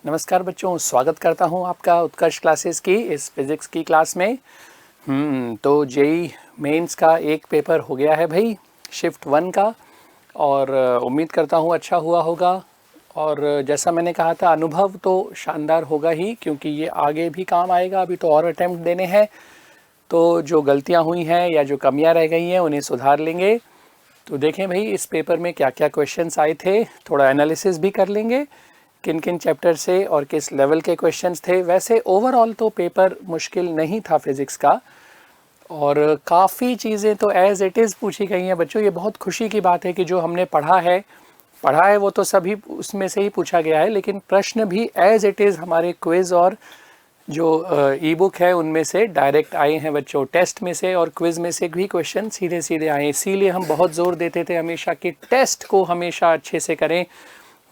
नमस्कार बच्चों, स्वागत करता हूं आपका उत्कर्ष क्लासेस की इस फिज़िक्स की क्लास में। तो जेई मेंस का एक पेपर हो गया है भाई, शिफ्ट 1 का, और उम्मीद करता हूं अच्छा हुआ होगा। और जैसा मैंने कहा था, अनुभव तो शानदार होगा ही, क्योंकि ये आगे भी काम आएगा। अभी तो और अटैम्प्ट देने हैं, तो जो गलतियां हुई हैं या जो कमियां रह गई हैं उन्हें सुधार लेंगे। तो देखें भाई, इस पेपर में क्या क्या क्वेश्चंस आए थे, थोड़ा एनालिसिस भी कर लेंगे किन किन चैप्टर से और किस लेवल के क्वेश्चंस थे। वैसे ओवरऑल तो पेपर मुश्किल नहीं था फिज़िक्स का, और काफ़ी चीज़ें तो एज़ इट इज़ पूछी गई हैं बच्चों। ये बहुत खुशी की बात है कि जो हमने पढ़ा है वो तो सभी उसमें से ही पूछा गया है, लेकिन प्रश्न भी एज़ इट इज़ हमारे क्विज़ और जो ई बुक है उनमें से डायरेक्ट आए हैं बच्चों। टेस्ट में से और क्विज़ में से भी क्वेश्चन सीधे सीधे आए। इसीलिए हम बहुत ज़ोर देते थे हमेशा कि टेस्ट को हमेशा अच्छे से करें,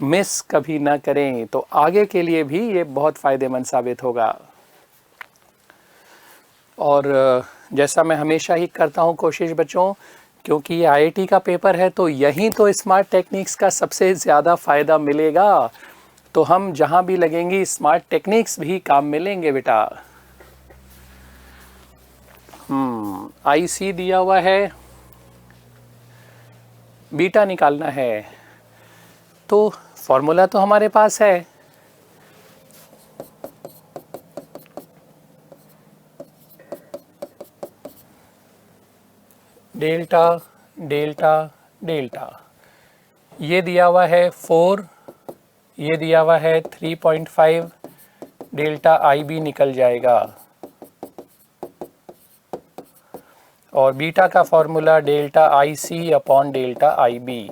मिस कभी ना करें, तो आगे के लिए भी ये बहुत फ़ायदेमंद साबित होगा। और जैसा मैं हमेशा ही करता हूँ कोशिश बच्चों, क्योंकि ये आईआईटी का पेपर है तो यहीं तो स्मार्ट टेक्निक्स का सबसे ज़्यादा फ़ायदा मिलेगा। तो हम जहाँ भी लगेंगी स्मार्ट टेक्निक्स भी काम मिलेंगे बेटा। आईसी दिया हुआ है, बीटा निकालना है, तो फॉर्मूला तो हमारे पास है। डेल्टा डेल्टा डेल्टा, ये दिया हुआ है 4, ये दिया हुआ है 3.5, डेल्टा आई बी निकल जाएगा। और बीटा का formula delta I C upon delta I B.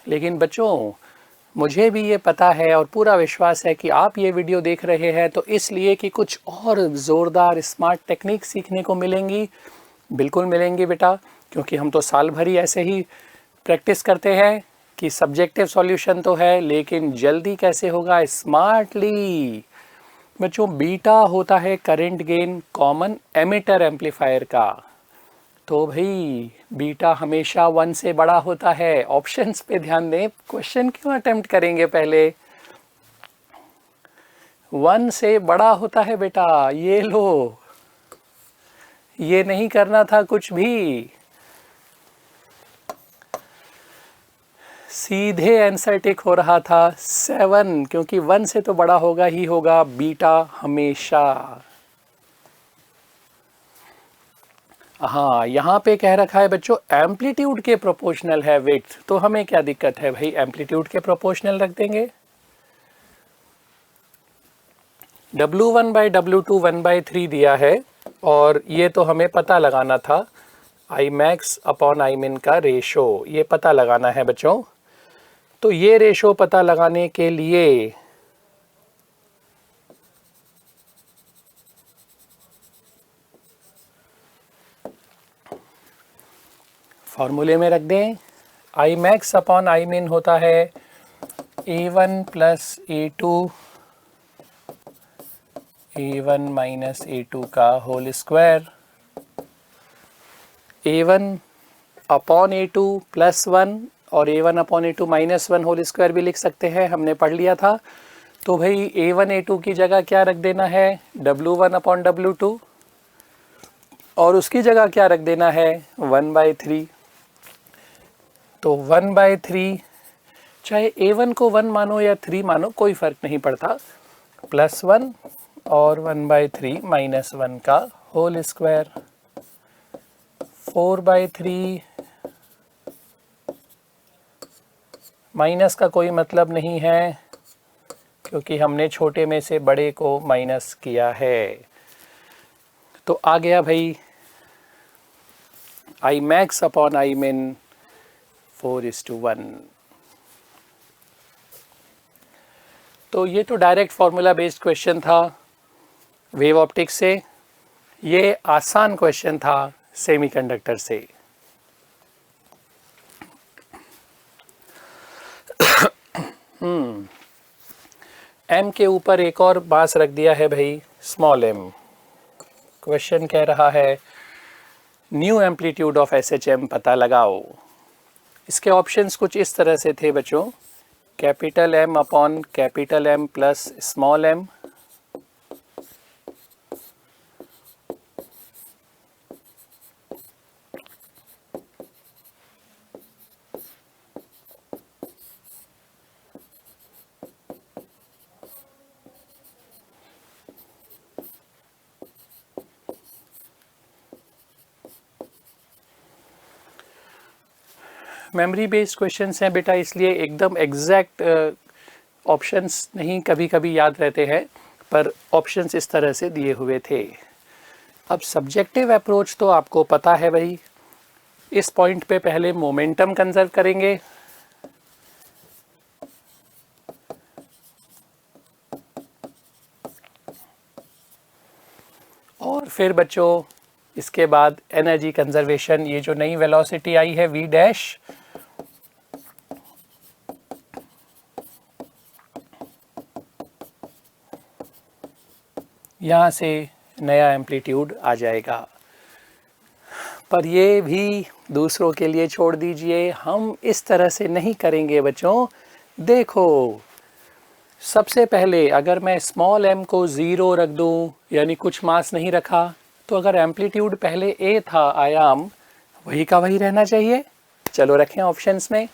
लेकिन बच्चों, मुझे भी ये पता है और पूरा विश्वास है कि आप ये वीडियो देख रहे हैं तो इसलिए कि कुछ और ज़ोरदार स्मार्ट टेक्निक सीखने को मिलेंगी। बिल्कुल मिलेंगी बेटा, क्योंकि हम तो साल भर ही ऐसे ही प्रैक्टिस करते हैं कि सब्जेक्टिव सॉल्यूशन तो है, लेकिन जल्दी कैसे होगा, स्मार्टली। बच्चों, बीटा होता है current gain common emitter amplifier का। तो भाई बीटा हमेशा 1 से बड़ा होता है। ऑप्शंस पे ध्यान दें, क्वेश्चन क्यों अटेम्प्ट करेंगे पहले। 1 से बड़ा होता है बेटा, ये लो, ये नहीं करना था कुछ भी, सीधे आंसर टिक हो रहा था 7, क्योंकि 1 से तो बड़ा होगा ही होगा बीटा हमेशा। हाँ, यहाँ पे कह रखा है बच्चों एम्पलीट्यूड के प्रोपोर्शनल है विड्थ, तो हमें क्या दिक्कत है भाई, एम्पलीट्यूड के प्रोपोर्शनल रख देंगे। W1 बाई W2 1/3 दिया है, और ये तो हमें पता लगाना था आई मैक्स अपॉन आई मिन का रेशो, ये पता लगाना है बच्चों। तो ये रेशो पता लगाने के लिए फॉर्मूले में रख दें। आई मैक्स अपॉन आई मिन होता है A1 plus A2 A1 minus A2 का whole square. A1 upon A2 plus 1 और A1 upon A2 minus 1 whole square भी लिख सकते हैं, हमने पढ़ लिया था। तो भाई A1 A2 की जगह क्या रख देना है, W1 अपॉन W2, और उसकी जगह क्या रख देना है, 1/3। तो 1/3, चाहे A1 को 1 मानो या 3 मानो, कोई फ़र्क नहीं पड़ता, प्लस 1 और 1/3 माइनस 1 का होल स्क्वायर। 4/3, माइनस का कोई मतलब नहीं है क्योंकि हमने छोटे में से बड़े को माइनस किया है। तो आ गया भाई आई मैक्स अपॉन आई मिन 4:1। तो ये तो डायरेक्ट फार्मूला बेस्ड क्वेश्चन था वेव ऑप्टिक्स से, ये आसान क्वेश्चन था सेमीकंडक्टर से। एम के ऊपर एक और बांस रख दिया है भाई, स्मॉल एम। क्वेश्चन कह रहा है न्यू एम्पलीट्यूड ऑफ एसएचएम पता लगाओ। इसके ऑप्शंस कुछ इस तरह से थे बच्चों, capital M upon capital M plus small M, memory based questions हैं बेटा, इसलिए एकदम एग्जैक्ट ऑप्शंस नहीं कभी कभी याद रहते हैं, पर ऑप्शंस इस तरह से दिए हुए थे। अब सब्जेक्टिव अप्रोच तो आपको पता है भाई, इस पॉइंट पे पहले मोमेंटम कंजर्व करेंगे, और फिर बच्चों इसके बाद एनर्जी कंजर्वेशन, ये जो नई वेलोसिटी आई है v डैश, यहाँ से नया एम्पलीट्यूड आ जाएगा। पर ये भी दूसरों के लिए छोड़ दीजिए, हम इस तरह से नहीं करेंगे बच्चों। देखो सबसे पहले अगर मैं स्मॉल m को 0 रख दूं, यानी कुछ मास नहीं रखा, तो अगर एम्पलीट्यूड पहले a था, आयाम वही का वही रहना चाहिए। चलो रखें ऑप्शंस में,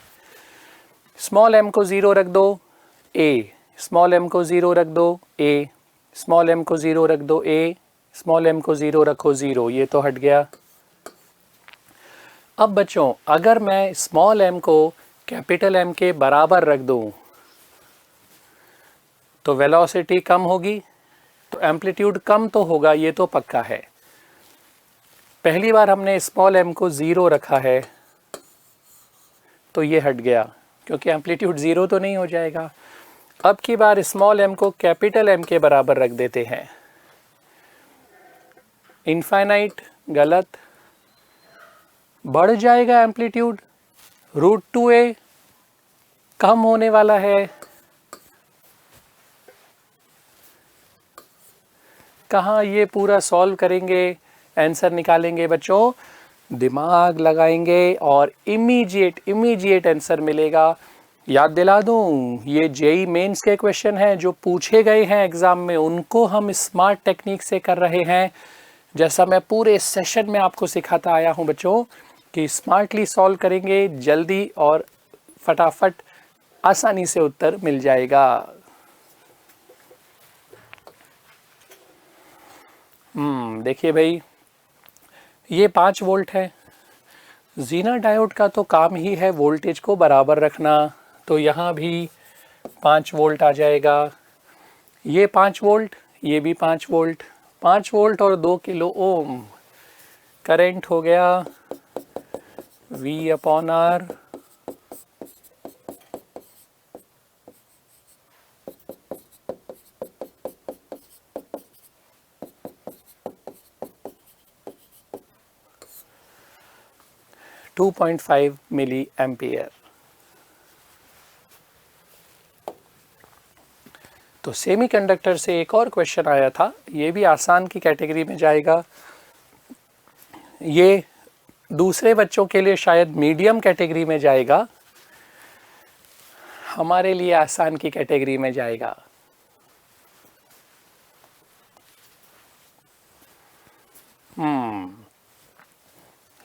स्मॉल m को 0 रख दो a, स्मॉल m को 0 रख दो a, स्मॉल m को 0 रख दो a, स्मॉल m को 0 रखो 0, ये तो हट गया। अब बच्चों अगर मैं स्मॉल m को कैपिटल M के बराबर रख दूं तो वेलोसिटी कम होगी, तो एम्पलीट्यूड कम तो होगा, ये तो पक्का है। पहली बार हमने स्मॉल m को 0 रखा है तो ये हट गया, क्योंकि एम्पलीट्यूड 0 तो नहीं हो जाएगा। अब की बार स्मॉल m को कैपिटल M के बराबर रख देते हैं, इनफाइनाइट गलत, बढ़ जाएगा एम्पलीट्यूड, √2a कम होने वाला है। कहाँ ये पूरा सॉल्व करेंगे, आंसर निकालेंगे बच्चों, दिमाग लगाएंगे और इमीडिएट आंसर मिलेगा। याद दिला दूं, ये जेई मेंस के क्वेश्चन हैं जो पूछे गए हैं एग्जाम में, उनको हम स्मार्ट टेक्निक से कर रहे हैं। जैसा मैं पूरे सेशन में आपको सिखाता आया हूं बच्चों कि स्मार्टली सॉल्व करेंगे, जल्दी और फटाफट आसानी से उत्तर मिल जाएगा। देखिए भाई, ये 5 वोल्ट है, जीना डायोड का तो काम ही है वोल्टेज को बराबर रखना, तो यहाँ भी 5 वोल्ट आ जाएगा। ये 5 वोल्ट, ये भी 5 वोल्ट, 5 वोल्ट और 2 किलो ओम करंट हो गया V/R। (2.5 milli ampere. तो सेमीकंडक्टर से एक और क्वेश्चन आया था, ये भी आसान की कैटेगरी में जाएगा, ये दूसरे बच्चों के लिए शायद मीडियम कैटेगरी में जाएगा, हमारे लिए आसान की कैटेगरी में जाएगा।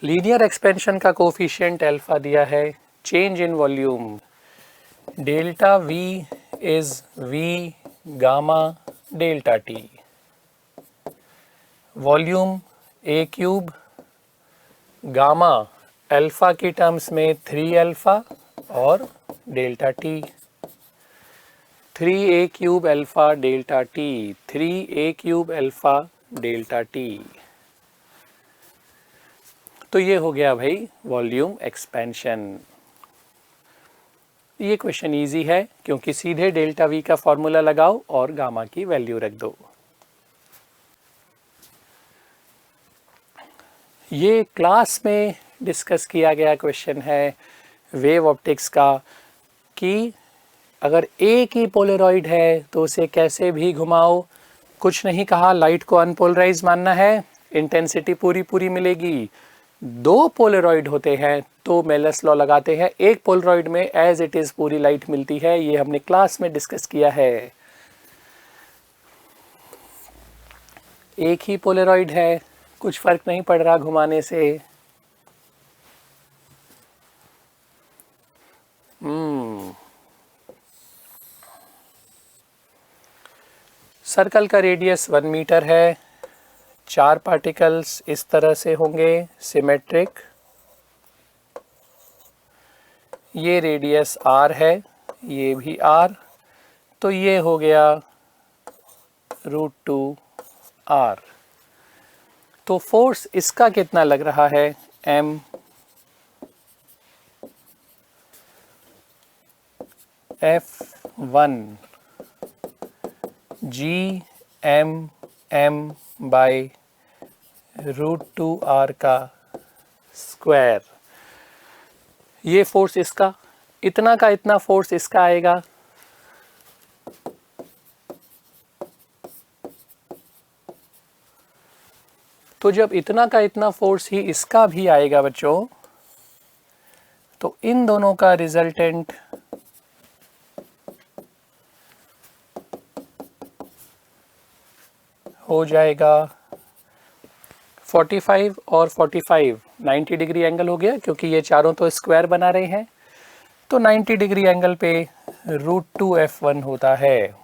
लीनियर एक्सपेंशन का कोफिशिएंट अल्फा दिया है, change in volume delta V is V gamma delta T, volume A³ gamma alpha की टर्म्स में 3 अल्फा और delta T, 3A³ alpha delta T, 3A³ alpha delta T। तो ये हो गया भाई वॉल्यूम एक्सपेंशन। ये क्वेश्चन इजी है क्योंकि सीधे डेल्टा V का फॉर्मूला लगाओ और गामा की वैल्यू रख दो। ये क्लास में डिस्कस किया गया क्वेश्चन है वेव ऑप्टिक्स का, कि अगर एक ही पोलराइड है तो उसे कैसे भी घुमाओ, कुछ नहीं कहा, लाइट को अनपोलराइज मानना है, इंटेंसिटी पूरी मिलेगी। दो पोलरॉइड होते हैं तो मेलस लॉ लगाते हैं। एक पोलरॉइड में एज इट इज पूरी लाइट मिलती है, ये हमने क्लास में डिस्कस किया है। एक ही पोलरॉइड है, कुछ फर्क नहीं पड़ रहा घुमाने से। सर्कल का रेडियस 1 मीटर है, 4 पार्टिकल्स इस तरह से होंगे सिमेट्रिक। ये रेडियस r है, ये भी r, तो ये हो गया √2r। तो फोर्स इसका कितना लग रहा है, m F1 GM by √2r का स्क्वायर। ये फोर्स इसका, इतना का इतना फोर्स इसका आएगा। तो जब इतना का इतना फोर्स ही इसका भी आएगा बच्चों, तो इन दोनों का रिजल्टेंट हो जाएगा 45 और 45, 90 डिग्री एंगल हो गया, क्योंकि ये चारों तो स्क्वायर बना रहे हैं। तो 90 डिग्री एंगल पे √2F1 होता है,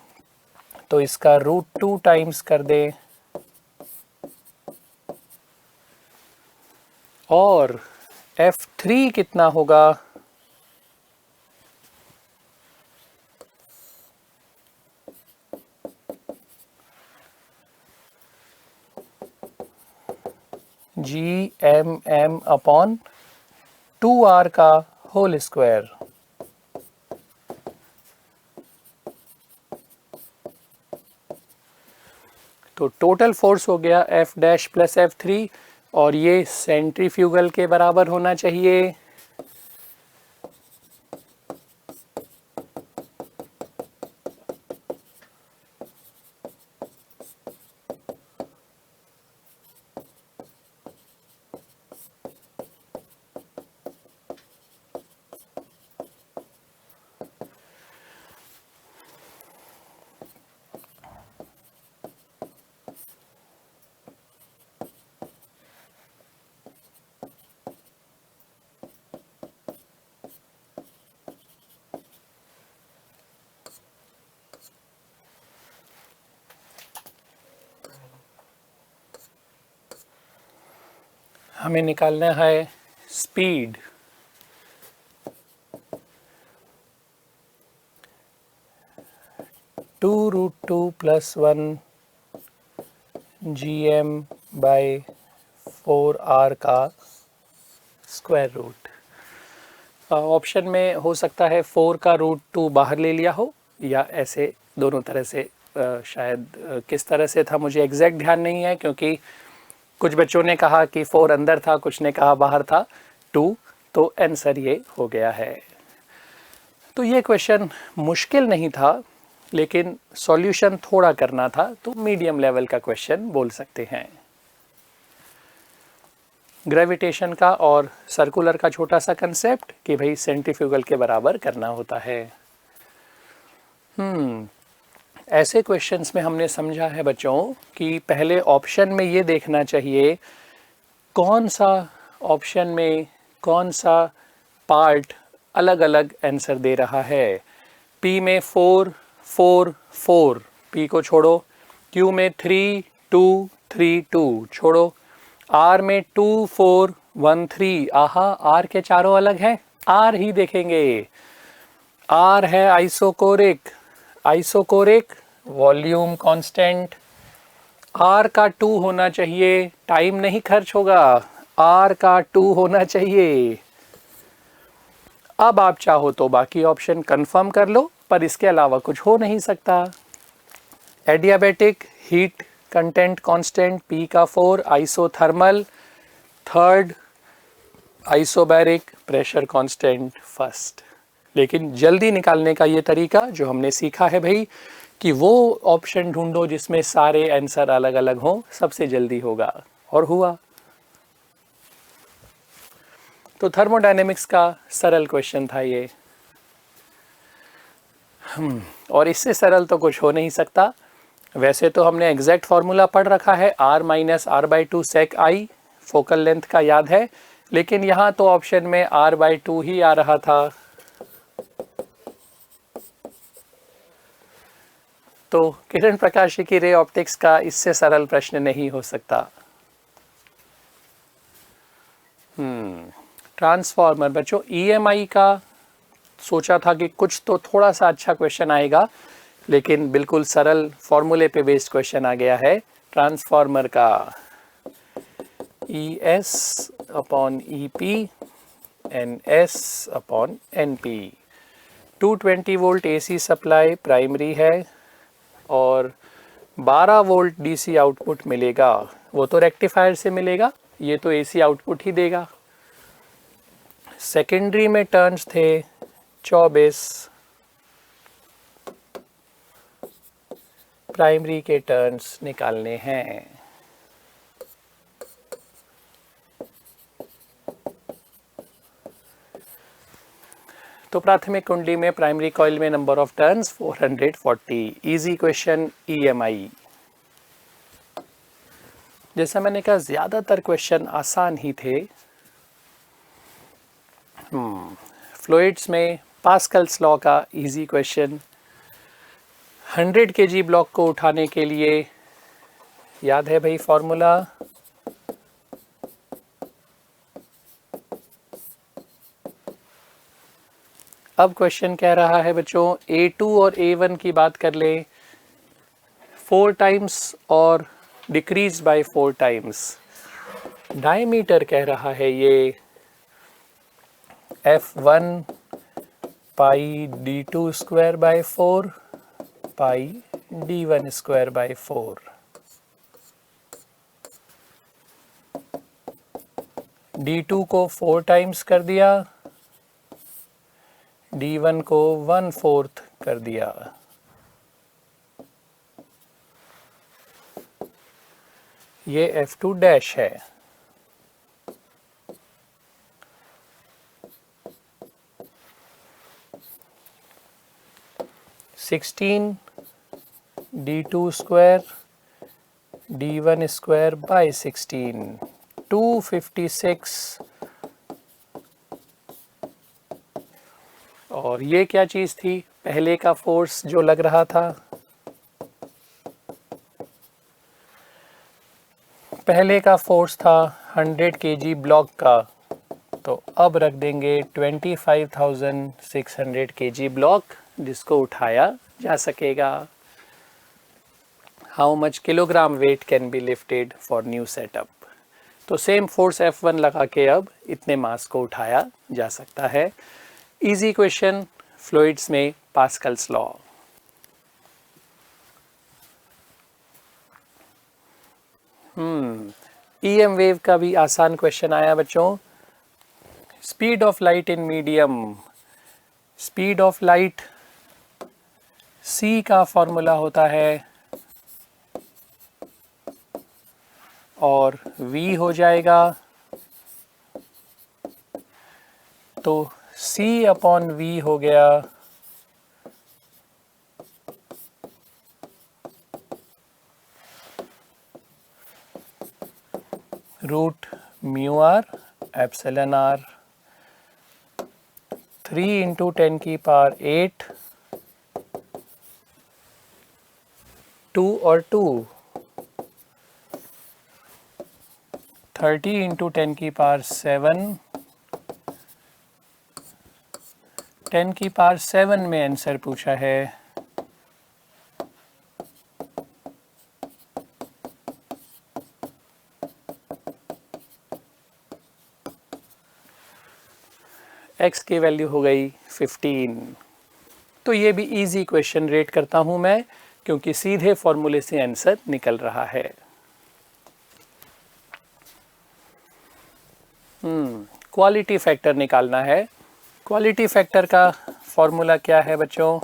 तो इसका √2 टाइम्स कर दें, और F3 कितना होगा, GMM अपॉन 2r का होल स्क्वायर। तो टोटल फोर्स हो गया F डैश प्लस F3, और ये सेंट्रीफ्यूगल के बराबर होना चाहिए। हमें निकालना है स्पीड। √2 + 1 GM बाई 4r का स्क्वायर रूट। ऑप्शन में हो सकता है 4 का √2 बाहर ले लिया हो, या ऐसे दोनों तरह से। शायद किस तरह से था मुझे एग्जैक्ट ध्यान नहीं है, क्योंकि कुछ बच्चों ने कहा कि 4 अंदर था, कुछ ने कहा बाहर था 2, तो आंसर ये हो गया है। तो ये क्वेश्चन मुश्किल नहीं था, लेकिन सॉल्यूशन थोड़ा करना था, तो मीडियम लेवल का क्वेश्चन बोल सकते हैं। ग्रेविटेशन का और सर्कुलर का छोटा सा कंसेप्ट कि भाई सेंट्रीफ्यूगल के बराबर करना होता है। ऐसे क्वेश्चंस में हमने समझा है बच्चों कि पहले ऑप्शन में ये देखना चाहिए कौन सा ऑप्शन में कौन सा पार्ट अलग अलग आंसर दे रहा है। P में 4 4 4, P को छोड़ो। Q में 3 2 3 2 छोड़ो। R में 2 4 1 3, आहा R के चारों अलग हैं, R ही देखेंगे। R है isochoric, isochoric volume constant. R का 2 होना चाहिए, टाइम नहीं खर्च होगा, R का 2 होना चाहिए। अब आप चाहो तो बाकी ऑप्शन कंफर्म कर लो, पर इसके अलावा कुछ हो नहीं सकता। Adiabatic heat content constant P का 4, isothermal third, isobaric pressure constant first. लेकिन जल्दी निकालने का ये तरीका जो हमने सीखा है भाई, कि वो ऑप्शन ढूंढो जिसमें सारे आंसर अलग अलग हों, सबसे जल्दी होगा, और हुआ। तो थर्मोडायनेमिक्स का सरल क्वेश्चन था ये। और इससे सरल तो कुछ हो नहीं सकता। वैसे तो हमने एग्जैक्ट फार्मूला पढ़ रखा है, R माइनस R/2 सेक आई फोकल लेंथ का याद है, लेकिन यहाँ तो ऑप्शन में R/2 ही आ रहा था, तो किरण प्रकाश की रे ऑप्टिक्स का इससे सरल प्रश्न नहीं हो सकता। ट्रांसफार्मर बच्चों, EMI का सोचा था कि कुछ तो थोड़ा सा अच्छा क्वेश्चन आएगा, लेकिन बिल्कुल सरल फॉर्मूले पे बेस्ड क्वेश्चन आ गया है। ट्रांसफार्मर का ES upon EP NS upon NP। 220 volt AC supply primary है और 12 वोल्ट DC आउटपुट मिलेगा। वो तो रेक्टिफायर से मिलेगा, ये तो AC आउटपुट ही देगा। सेकेंडरी में टर्न्स थे 24, प्राइमरी के टर्न्स निकालने हैं। तो प्राथमिक कुंडली में प्राइमरी कॉइल में number of turns 440। Easy question EMI। जैसा मैंने कहा ज्यादातर क्वेश्चन आसान ही थे। फ्लूइड्स में पास्कल्स लॉ का इजी क्वेश्चन। 100 kg ब्लॉक को उठाने के लिए याद है भाई फॉर्मूला, अब क्वेश्चन कह रहा है बच्चों A2 और A1 की बात कर ले, 4 टाइम्स और डिक्रीज बाय 4 टाइम्स। डायमीटर कह रहा है ये F1 pi D2 square by 4 pi D1 square by 4। D2 को 4 टाइम्स कर दिया, D1 को 1/4 कर दिया। ये F2 डैश है। Sixteen D2 square D1 square by 16, 256। और ये क्या चीज़ थी, पहले का फोर्स जो लग रहा था, पहले का फोर्स था 100 kg ब्लॉक का, तो अब रख देंगे 25,600 kg ब्लॉक जिसको उठाया जा सकेगा। How much kilogram weight can be lifted for new setup. तो सेम फोर्स F1 लगा के अब इतने मास को उठाया जा सकता है। इजी क्वेश्चन फ्लूइड्स में पास्कल्स लॉ। EM वेव का भी आसान क्वेश्चन आया बच्चों। Speed of light in medium, speed of light C का फॉर्मूला होता है और V हो जाएगा, तो C अपॉन V हो गया root mu R epsilon R. 3 × 10⁸, 2 और 2, 30 × 10⁷, 10⁷ में आंसर पूछा है। x की वैल्यू हो गई 15। तो ये भी इजी क्वेश्चन रेट करता हूं मैं, क्योंकि सीधे फॉर्मूले से आंसर निकल रहा है। क्वालिटी फैक्टर निकालना है। क्वालिटी फैक्टर का फॉर्मूला क्या है बच्चों,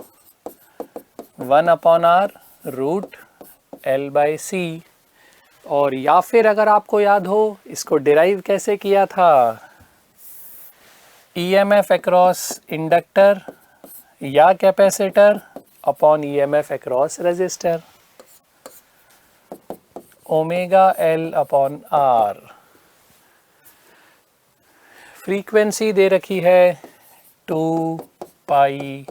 1/r रूट L/c। और या फिर अगर आपको याद हो इसको डिराइव कैसे किया था, EMF अक्रॉस इंडक्टर या capacitor upon EMF across resistor, omega L upon R। Frequency दे रखी है 2 पाई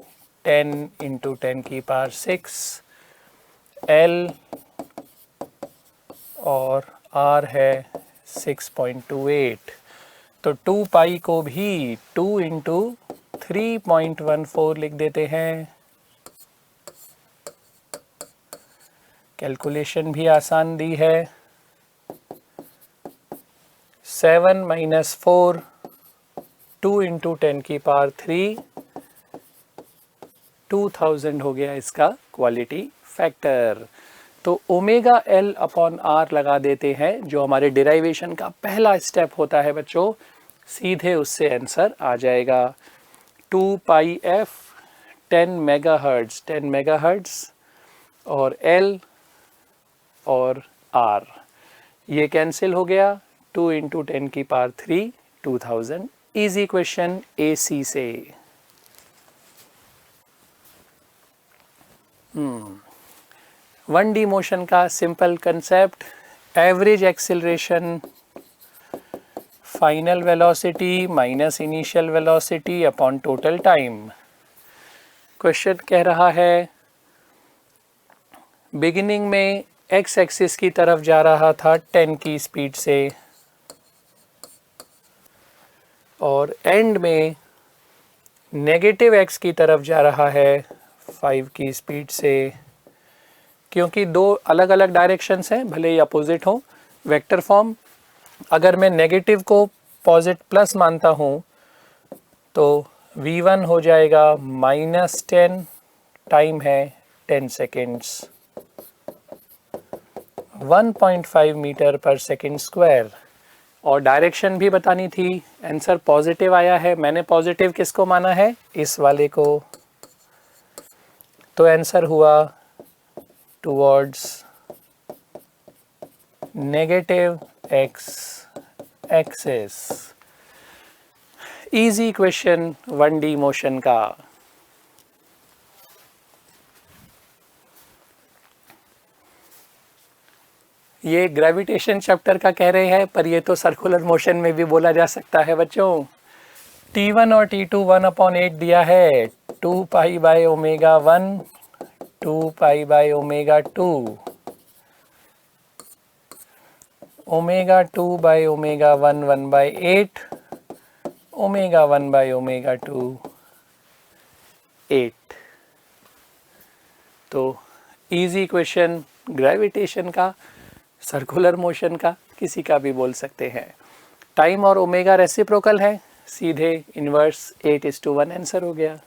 10 इंटू 10 की पावर 6 L और R है 6.28। तो 2 पाई को भी 2 इंटू 3.14 लिख देते हैं। कैलकुलेशन भी आसान दी है। 7 माइनस 4 2 इंटू 10 की पावर 3 2000 हो गया इसका क्वालिटी फैक्टर। तो ओमेगा L अपॉन R लगा देते हैं, जो हमारे डिराइवेशन का पहला स्टेप होता है बच्चों। सीधे उससे आंसर आ जाएगा 2 पाई F 10 मेगाहर्ट्ज और L और R ये कैंसिल हो गया। 2 इंटू 10 की पावर 3 2000। इजी क्वेश्चन AC से। 1D मोशन का simple concept, average acceleration final velocity minus initial velocity upon total time. Question कह रहा है बिगिनिंग में एक्स एक्सिस की तरफ जा रहा था 10 की स्पीड से और एंड में नेगेटिव एक्स की तरफ जा रहा है 5 की स्पीड से। क्योंकि दो अलग अलग डायरेक्शंस हैं, भले ही अपोजिट हो, वेक्टर फॉर्म। अगर मैं नेगेटिव को पॉजिटिव प्लस मानता हूँ तो v1 हो जाएगा -10, टाइम है 10 सेकेंड्स, 1.5 मीटर पर सेकेंड स्क्वायर। और डायरेक्शन भी बतानी थी। आंसर पॉजिटिव आया है, मैंने पॉजिटिव किसको माना है, इस वाले को। तो आंसर हुआ towards negative x axis. Easy question 1D motion का। ये ग्रेविटेशन चैप्टर का कह रहे हैं, पर ये तो सर्कुलर मोशन में भी बोला जा सकता है बच्चों। T1 और T2 1/8 दिया है, 2 pi by omega 1 2 pi by omega 2 omega 2 by omega 1 1/8 omega 1 by omega 2 8। तो इजी क्वेश्चन ग्रेविटेशन का, सर्कुलर मोशन का, किसी का भी बोल सकते हैं। टाइम और ओमेगा रेसिप्रोकल है, सीधे इनवर्स 8:1 आंसर हो गया।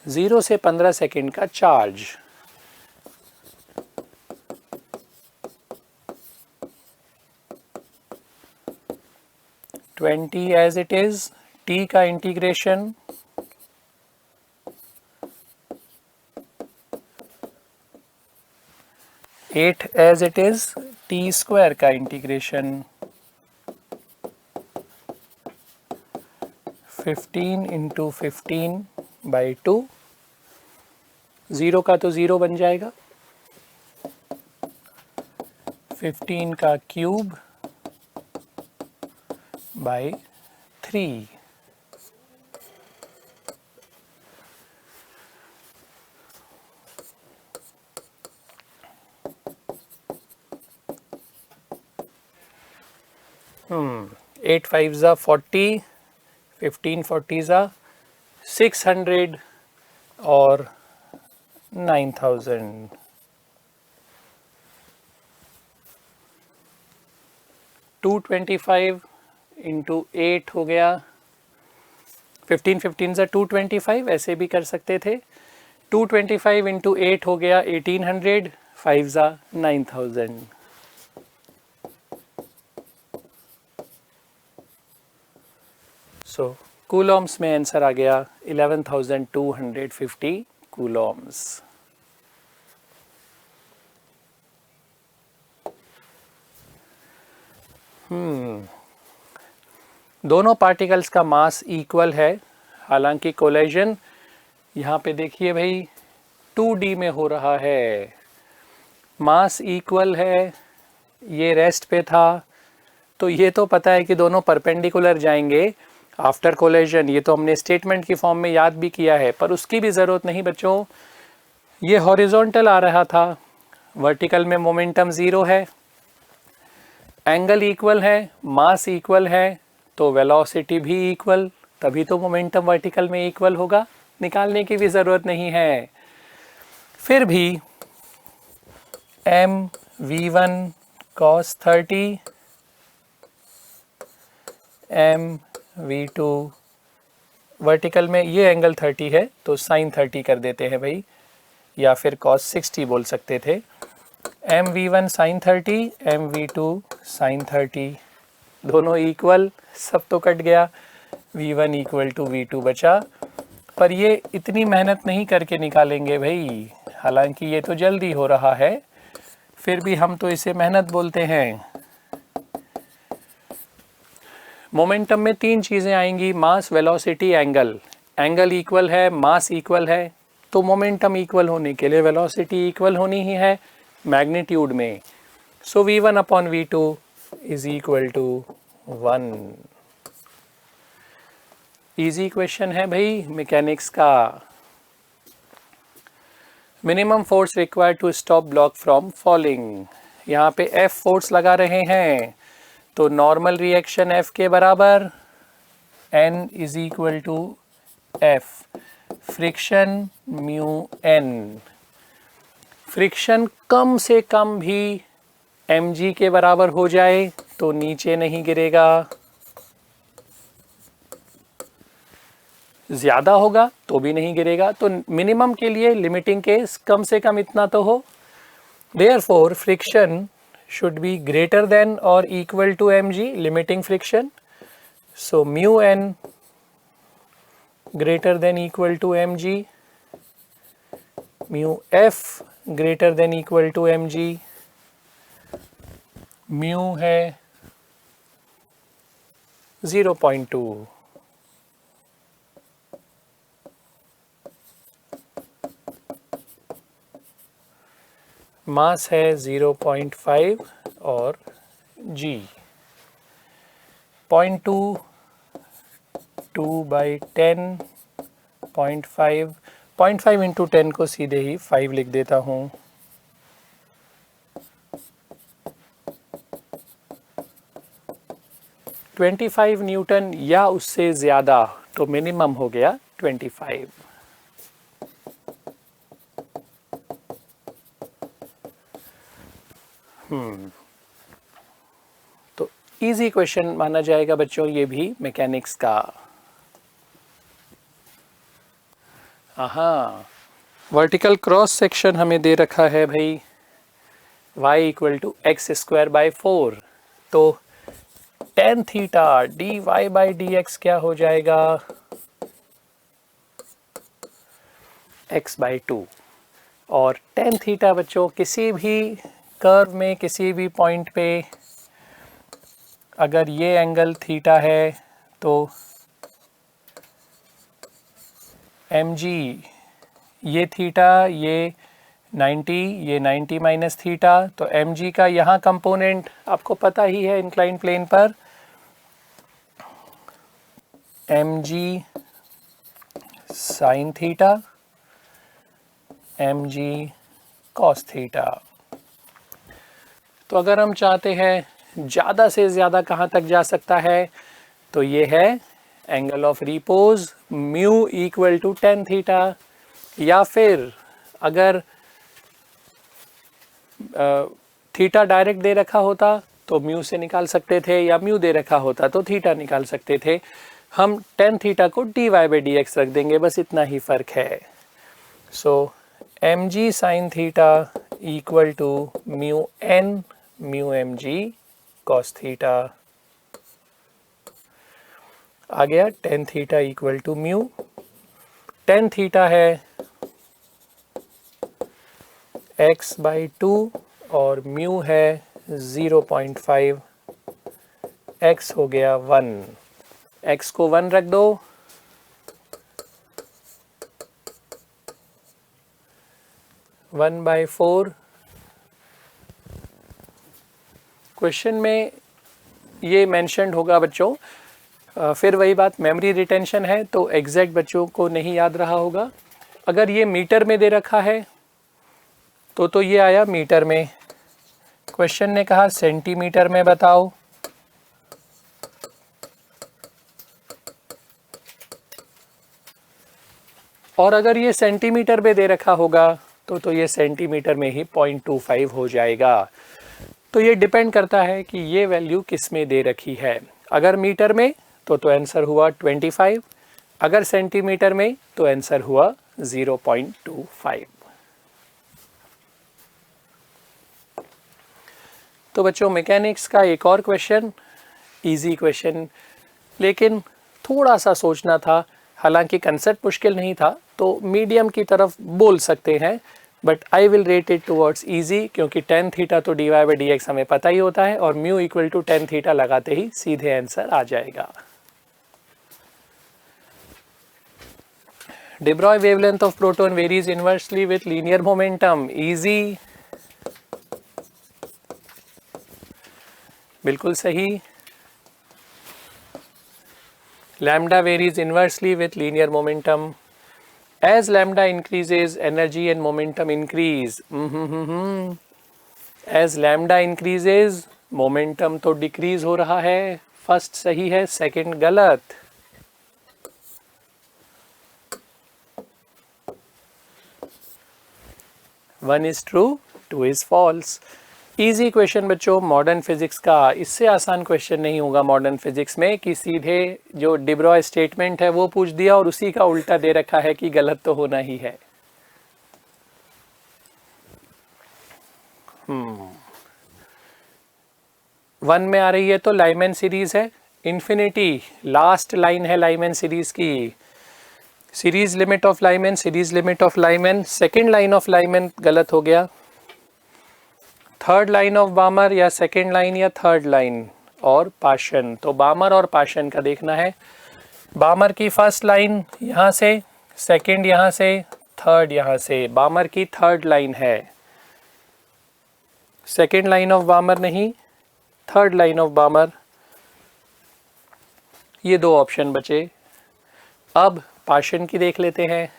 जीरो से 15 सेकेंड का चार्ज, twenty as it is, T का integration 8 as it is, T square का इंटीग्रेशन 15 इंटू 15/2। ज़ीरो का तो ज़ीरो बन जाएगा, 15 का क्यूब बाय 3। एट 5 ज़ा 40, 15 40 ज़ा 600 और 9000। 225 इंटू 8 हो गया, 15 15 ज़ा 225, ऐसे भी कर सकते थे। 225 इंटू 8 हो गया 1800, 5 ज़ा 9000। सो कूलॉम्स में आंसर आ गया 11,250 कूलॉम्स। दोनों पार्टिकल्स का मास इक्वल है, हालांकि कोलिजन यहाँ पे देखिए भाई 2D में हो रहा है, मास इक्वल है, ये रेस्ट पे था, तो ये तो पता है कि दोनों परपेंडिकुलर जाएंगे आफ्टर कोलिजन, ये तो हमने स्टेटमेंट की फॉर्म में याद भी किया है, पर उसकी भी ज़रूरत नहीं बच्चों। ये हॉरिजॉन्टल आ रहा था, वर्टिकल में मोमेंटम 0 है, एंगल इक्वल है, मास इक्वल है, तो वेलोसिटी भी इक्वल, तभी तो मोमेंटम वर्टिकल में इक्वल होगा, निकालने की भी ज़रूरत नहीं है। फिर भी mv1 cos 30 mv2, वर्टिकल में ये एंगल 30 है तो sin 30 कर देते हैं भाई, या फिर cos 60 बोल सकते थे। mv1 sin 30 mv2 sin 30, दोनों इक्वल, सब तो कट गया, v1 इक्वल टू v2 बचा। पर ये इतनी मेहनत नहीं करके निकालेंगे भाई, हालांकि ये तो जल्दी हो रहा है, फिर भी हम तो इसे मेहनत बोलते हैं। मोमेंटम में 3 चीज़ें आएंगी, मास, वेलोसिटी, एंगल। एंगल इक्वल है, मास इक्वल है, तो मोमेंटम इक्वल होने के लिए वेलोसिटी इक्वल होनी ही है मैग्नीट्यूड में। So v1 upon v2 is equal to 1। Easy question है भाई मैकेनिक्स का। Minimum force required to stop block from falling, यहाँ पे F फोर्स लगा रहे हैं, तो नॉर्मल रिएक्शन F के बराबर N is equal to F, friction mu N। Friction कम से कम भी mg के बराबर हो जाए तो नीचे नहीं गिरेगा, ज़्यादा होगा तो भी नहीं गिरेगा, तो मिनिमम के लिए लिमिटिंग केस कम से कम इतना तो हो। Therefore friction should be greater than or equal to mg, limiting friction. So mu n greater than equal to mg, mu f greater than equal to mg, mu है 0.2, मास है 0.5 और g 0.2 2 by 10 0.5 0.5 into 10 को सीधे ही 5 लिख देता हूँ। $25 Newton या उससे ज़्यादा, तो मिनिमम हो गया 25। तो इजी क्वेश्चन माना जाएगा बच्चों ये भी मैकेनिक्स का। हाँ, वर्टिकल क्रॉस सेक्शन हमें दे रखा है भाई y equal to x square by 4, तो tan theta dy by dx क्या हो जाएगा, x बाई 2। और tan थीटा बच्चों किसी भी कर्व में किसी भी पॉइंट पे अगर ये एंगल थीटा है तो mg, ये थीटा, ये 90, ये 90 माइनस थीटा, तो mg का यहाँ कंपोनेंट आपको पता ही है इंक्लाइन प्लेन पर, mg sine theta mg cos theta. तो अगर हम चाहते हैं ज़्यादा से ज़्यादा कहाँ तक जा सकता है, तो ये है angle of repose mu equal to tan theta, या फिर अगर थीटा डायरेक्ट दे रखा होता तो म्यू से निकाल सकते थे, या म्यू दे रखा होता तो थीटा निकाल सकते थे। हम tan थीटा को dy बाई dx रख देंगे, बस इतना ही फ़र्क है। So mg sine theta equal to mu n mu mg cos theta आ गया। tan theta equal to mu, tan theta है x बाई 2 और म्यू है 0.5 x हो गया 1, x को 1 रख दो, वन बाई 4। क्वेश्चन में ये मेंशन्ड होगा बच्चों, फिर वही बात, मेमोरी रिटेंशन है तो एग्जैक्ट बच्चों को नहीं याद रहा होगा। अगर ये मीटर में दे रखा है तो ये आया मीटर में। क्वेश्चन ने कहा सेंटीमीटर में बताओ, और अगर ये सेंटीमीटर में दे रखा होगा तो ये सेंटीमीटर में ही 0.25 हो जाएगा। तो ये डिपेंड करता है कि ये वैल्यू किस में दे रखी है। अगर मीटर में तो आंसर हुआ 25, अगर सेंटीमीटर में तो आंसर हुआ 0.25। तो बच्चों मैकेनिक्स का एक और क्वेश्चन, इजी क्वेश्चन, लेकिन थोड़ा सा सोचना था। हालांकि कंसेप्ट मुश्किल नहीं था तो मीडियम की तरफ बोल सकते हैं, but I will rate it towards easy, क्योंकि tan थीटा तो dy बाई dx हमें पता ही होता है, और mu equal to tan theta लगाते ही सीधे आंसर आ जाएगा। de Broglie wavelength of proton varies inversely with linear momentum, easy, बिल्कुल सही। lambda varies inversely with linear momentum. As lambda increases, energy and momentum increase. As lambda increases, momentum तो decrease हो रहा है। फर्स्ट सही है, second गलत। One is true, two is false. Easy question बच्चों मॉडर्न फिजिक्स का, इससे आसान क्वेश्चन नहीं होगा मॉडर्न फिजिक्स में कि सीधे जो de Broglie स्टेटमेंट है वो पूछ दिया और उसी का उल्टा दे रखा है कि गलत तो होना ही है। वन में आ रही है तो लाइमैन सीरीज है, इन्फिनिटी लास्ट लाइन है लाइमैन सीरीज की। Series limit of Lyman, series limit of Lyman, second line of Lyman गलत हो गया। थर्ड लाइन ऑफ बामर या सेकेंड लाइन या थर्ड लाइन और पाशन, तो बामर और पाशन का देखना है। बामर की फर्स्ट लाइन यहाँ से, सेकेंड यहाँ से, थर्ड यहाँ से। बामर की थर्ड लाइन है, सेकेंड लाइन ऑफ बामर नहीं, थर्ड लाइन ऑफ बामर। ये दो ऑप्शन बचे। अब पाशन की देख लेते हैं।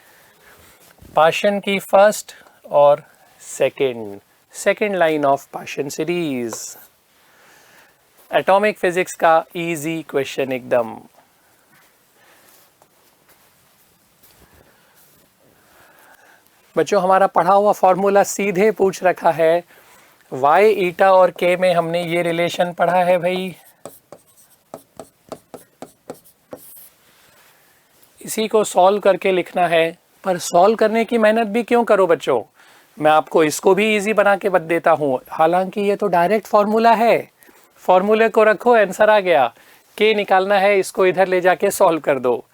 पाशन की फर्स्ट और second, second line of Paschen series. Atomic physics का इजी क्वेश्चन एकदम। बच्चों हमारा पढ़ा हुआ फॉर्मूला सीधे पूछ रखा है। y, ईटा और k में हमने ये रिलेशन पढ़ा है भाई, इसी को सॉल्व करके लिखना है। पर सॉल्व करने की मेहनत भी क्यों करो बच्चों, मैं आपको इसको भी इजी बना के बता देता हूँ। हालांकि ये तो डायरेक्ट फॉर्मूला है, फॉर्मूले को रखो, आंसर आ गया। के निकालना है, इसको इधर ले जाके सॉल्व कर दो।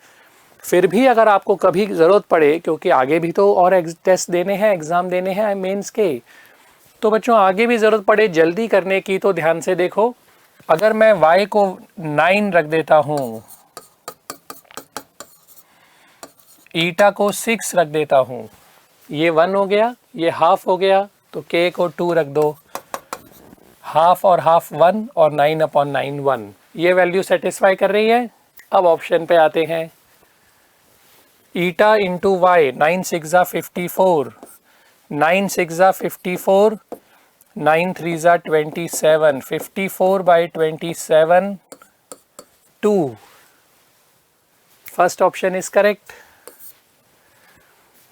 फिर भी अगर आपको कभी ज़रूरत पड़े, क्योंकि आगे भी तो और टेस्ट देने हैं, एग्ज़ाम देने हैं मेंस के, तो बच्चों आगे भी ज़रूरत पड़े जल्दी करने की तो ध्यान से देखो। अगर मैं y को 9 रख देता हूँ, ईटा को 6 रख देता हूँ, ये 1 हो गया, ये हाफ हो गया, तो k को 2 रख दो। हाफ और हाफ 1 और 9/9 1, ये वैल्यू सेटिस्फाई कर रही है। अब ऑप्शन पे आते हैं। Eta into Y, 9 6 54, 9 6 54, 9 3 27, 54/27 2। First option is correct.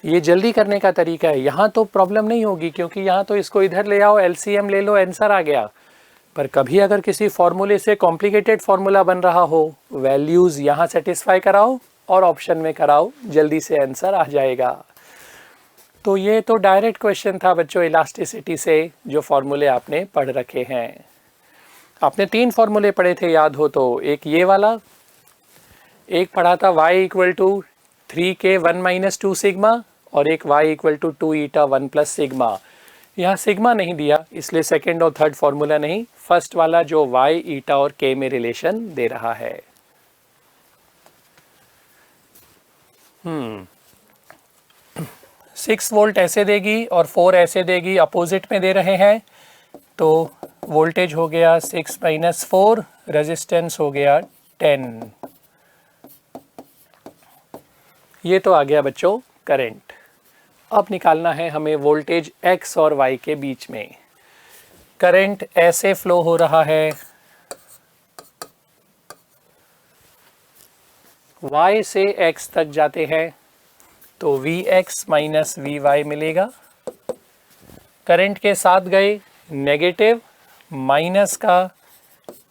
ये जल्दी करने का तरीका है, यहाँ तो प्रॉब्लम नहीं होगी क्योंकि यहाँ तो इसको इधर ले आओ, एलसीएम ले लो, आंसर आ गया। पर कभी अगर किसी फॉर्मूले से कॉम्प्लिकेटेड फॉर्मूला बन रहा हो, वैल्यूज़ यहाँ सेटिस्फाई कराओ और ऑप्शन में कराओ, जल्दी से आंसर आ जाएगा। तो ये तो डायरेक्ट क्वेश्चन था बच्चों इलास्टिसिटी से, जो फॉर्मूले आपने पढ़ रखे हैं। आपने 3 फॉर्मूले पढ़े थे याद हो तो, एक ये वाला, एक पढ़ा था y equal to 3k 1 - 2 sigma, और एक y equal to 2 eta 1 + sigma. यहाँ सिग्मा नहीं दिया इसलिए सेकेंड और थर्ड फॉर्मूला नहीं, फर्स्ट वाला जो y, ईटा और k में रिलेशन दे रहा है। 6 वोल्ट ऐसे देगी और 4 ऐसे देगी, अपोजिट में दे रहे हैं, तो वोल्टेज हो गया 6 माइनस 4, रेजिस्टेंस हो गया 10। ये तो आ गया बच्चों करंट। अब निकालना है हमें वोल्टेज x और y के बीच में। करंट ऐसे फ्लो हो रहा है, y से x तक जाते हैं तो Vx माइनस Vy मिलेगा। करंट के साथ गए नेगेटिव, माइनस का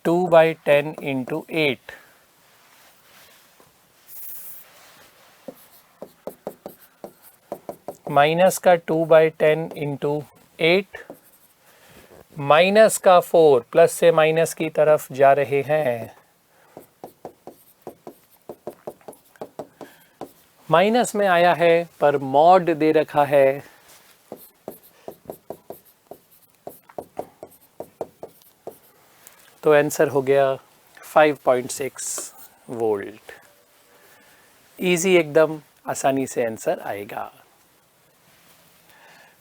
2/10 इंटू 8, माइनस का 2/10 इंटू 8, माइनस का 4, प्लस से माइनस की तरफ जा रहे हैं, माइनस में आया है पर मॉड दे रखा है, तो आंसर हो गया 5.6 वोल्ट। इजी, एकदम आसानी से आंसर आएगा।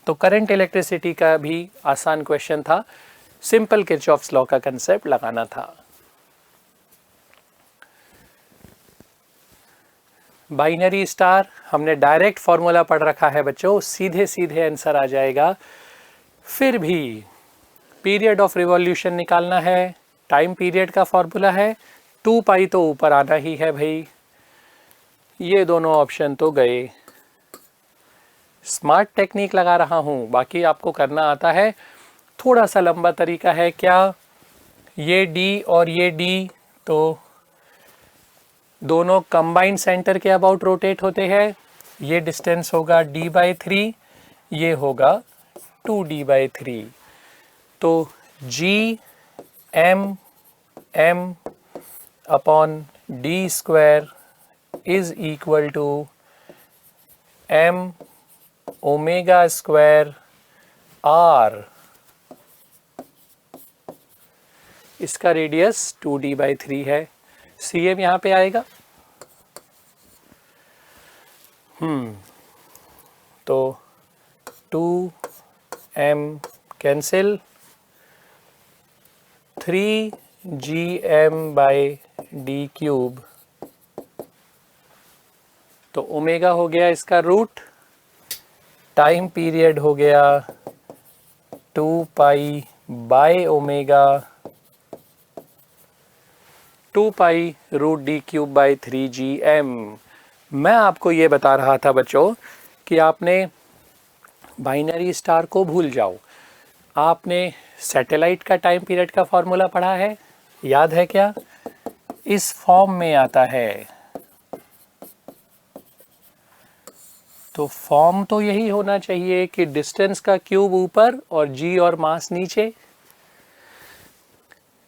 तो करंट इलेक्ट्रिसिटी का भी आसान क्वेश्चन था, सिंपल किरचॉफ्स लॉ का कंसेप्ट लगाना था। बाइनरी स्टार हमने डायरेक्ट फॉर्मूला पढ़ रखा है बच्चों, सीधे सीधे आंसर आ जाएगा। फिर भी पीरियड ऑफ रिवॉल्यूशन निकालना है, टाइम पीरियड का फॉर्मूला है 2 पाई, तो ऊपर आना ही है भाई। ये दोनों ऑप्शन तो गए। स्मार्ट टेक्निक लगा रहा हूँ, बाकी आपको करना आता है। थोड़ा सा लंबा तरीका है क्या, ये D और ये D तो दोनों कंबाइंड सेंटर के अबाउट रोटेट होते हैं। ये डिस्टेंस होगा D/3, ये होगा 2D/3, तो G(m)m upon D² is equal to m(ω²r). इसका रेडियस 2D/3 है। Cm यहाँ पे आएगा। तो 2m कैंसिल, 3gm/d³, तो ओमेगा हो गया इसका रूट, टाइम पीरियड हो गया 2 पाई/ओमेगा, 2 पाई रूट d³/3gm। मैं आपको ये बता रहा था बच्चों कि आपने बाइनरी स्टार को भूल जाओ। आपने सैटेलाइट का टाइम पीरियड का फॉर्मूला पढ़ा है, याद है क्या? इस फॉर्म में आता है। तो फॉर्म तो यही होना चाहिए कि डिस्टेंस का क्यूब ऊपर और g और मास नीचे।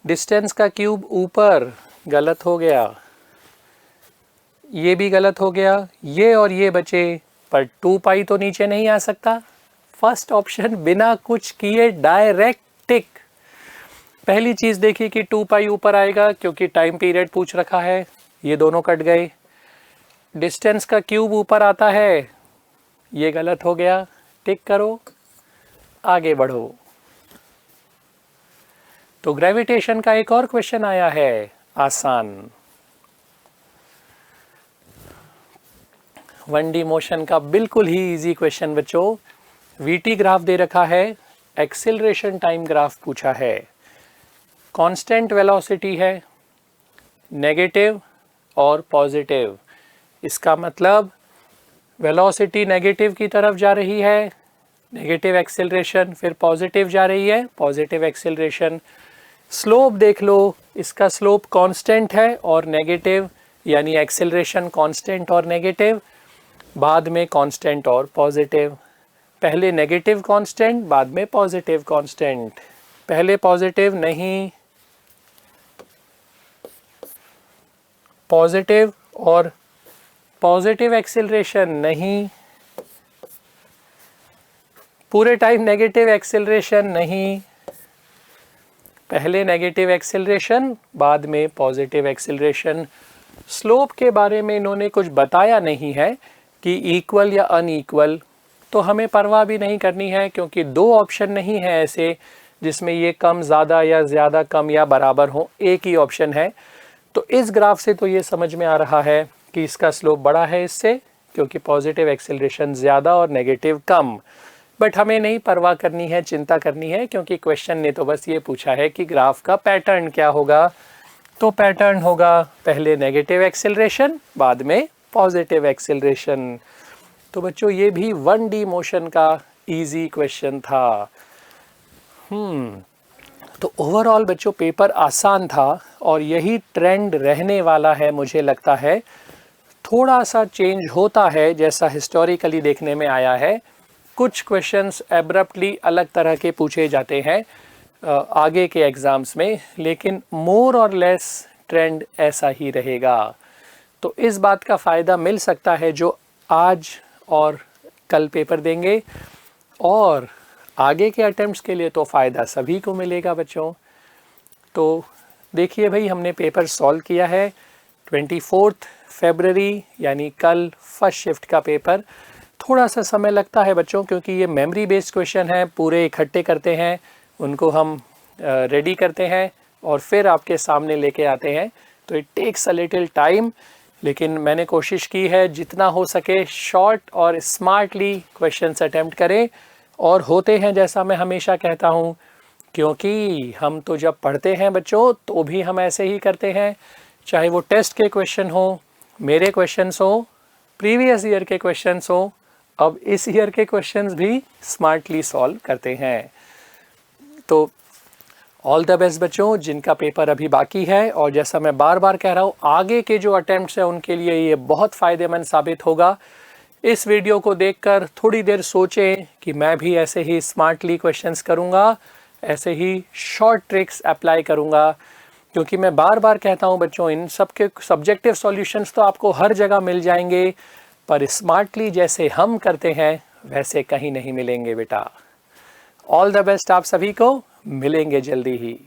डिस्टेंस का क्यूब ऊपर गलत हो गया, ये भी गलत हो गया, ये और ये बचे, पर 2 पाई तो नीचे नहीं आ सकता। फर्स्ट ऑप्शन बिना कुछ किए डायरेक्ट टिक। पहली चीज देखी कि 2 पाई ऊपर आएगा क्योंकि टाइम पीरियड पूछ रखा है, ये दोनों कट गए। डिस्टेंस का क्यूब ऊपर आता है, ये गलत हो गया, टिक करो, आगे बढ़ो। तो ग्रेविटेशन का एक और क्वेश्चन आया है आसान। 1D मोशन का बिल्कुल ही इजी क्वेश्चन बच्चों। वीटी ग्राफ दे रखा है, एक्सेलरेशन टाइम ग्राफ पूछा है, कांस्टेंट वेलोसिटी है, नेगेटिव और पॉजिटिव। इसका मतलब वेलोसिटी नेगेटिव की तरफ जा रही है, नेगेटिव एक्सेलरेशन, फिर पॉजिटिव जा रही है, पॉजिटिव एक्सेलरेशन। स्लोप देख लो, इसका स्लोप कांस्टेंट है और नेगेटिव, यानी एक्सेलरेशन कांस्टेंट और नेगेटिव, बाद में कांस्टेंट और पॉजिटिव। पहले नेगेटिव कांस्टेंट, बाद में पॉजिटिव कांस्टेंट। पहले पॉजिटिव नहीं, पॉजिटिव और पॉजिटिव एक्सेलरेशन नहीं, पूरे टाइम नेगेटिव एक्सेलरेशन नहीं, पहले नेगेटिव एक्सेलरेशन बाद में पॉजिटिव एक्सेलरेशन। स्लोप के बारे में इन्होंने कुछ बताया नहीं है कि इक्वल या अनइक्वल, तो हमें परवाह भी नहीं करनी है क्योंकि दो ऑप्शन नहीं है ऐसे जिसमें ये कम ज़्यादा या ज़्यादा कम या बराबर हो, एक ही ऑप्शन है। तो इस ग्राफ से तो ये समझ में आ रहा है कि इसका स्लोप बड़ा है इससे, क्योंकि पॉजिटिव एक्सेलरेशन ज़्यादा और नेगेटिव कम। बट हमें नहीं परवाह करनी है, चिंता करनी है, क्योंकि क्वेश्चन ने तो बस ये पूछा है कि ग्राफ का पैटर्न क्या होगा। तो पैटर्न होगा पहले नेगेटिव एक्सेलरेशन बाद में पॉजिटिव एक्सेलरेशन। तो बच्चों ये भी 1D मोशन का इजी क्वेश्चन था। तो ओवरऑल बच्चों पेपर आसान था और यही ट्रेंड रहने वाला है। मुझे लगता है थोड़ा सा चेंज होता है जैसा हिस्टोरिकली देखने में आया है, कुछ क्वेश्चंस एब्रप्टली अलग तरह के पूछे जाते हैं आगे के एग्ज़ाम्स में, लेकिन मोर और लेस ट्रेंड ऐसा ही रहेगा। तो इस बात का फ़ायदा मिल सकता है जो आज और कल पेपर देंगे, और आगे के अटेम्प्ट्स के लिए तो फ़ायदा सभी को मिलेगा बच्चों। तो देखिए भाई, हमने पेपर सॉल्व किया है 24 फरवरी यानी कल फर्स्ट शिफ्ट का पेपर। थोड़ा सा समय लगता है बच्चों क्योंकि ये मेमोरी बेस्ड क्वेश्चन है, पूरे इकट्ठे करते हैं, उनको हम रेडी करते हैं और फिर आपके सामने लेके आते हैं, तो it takes a little time. लेकिन मैंने कोशिश की है जितना हो सके शॉर्ट और स्मार्टली क्वेश्चंस अटेम्प्ट करें, और होते हैं जैसा मैं हमेशा कहता हूँ, क्योंकि हम तो जब पढ़ते हैं बच्चों तो भी हम ऐसे ही करते हैं, चाहे वो टेस्ट के क्वेश्चन हो, मेरे क्वेश्चंस हो, प्रीवियस ईयर के क्वेश्चंस हो, अब इस ईयर के क्वेश्चंस भी स्मार्टली सॉल्व करते हैं। तो ऑल द बेस्ट बच्चों जिनका पेपर अभी बाकी है, और जैसा मैं बार बार कह रहा हूँ आगे के जो अटेम्प्ट्स हैं उनके लिए ये बहुत फ़ायदेमंद साबित होगा। इस वीडियो को देखकर थोड़ी देर सोचें कि मैं भी ऐसे ही स्मार्टली क्वेश्चंस करूँगा, ऐसे ही शॉर्ट ट्रिक्स अप्लाई करूँगा, क्योंकि मैं बार बार कहता हूँ बच्चों इन सब के सब्जेक्टिव सॉल्यूशंस तो आपको हर जगह मिल जाएंगे, पर स्मार्टली जैसे हम करते हैं वैसे कहीं नहीं मिलेंगे बेटा। ऑल द बेस्ट आप सभी को, मिलेंगे जल्दी ही।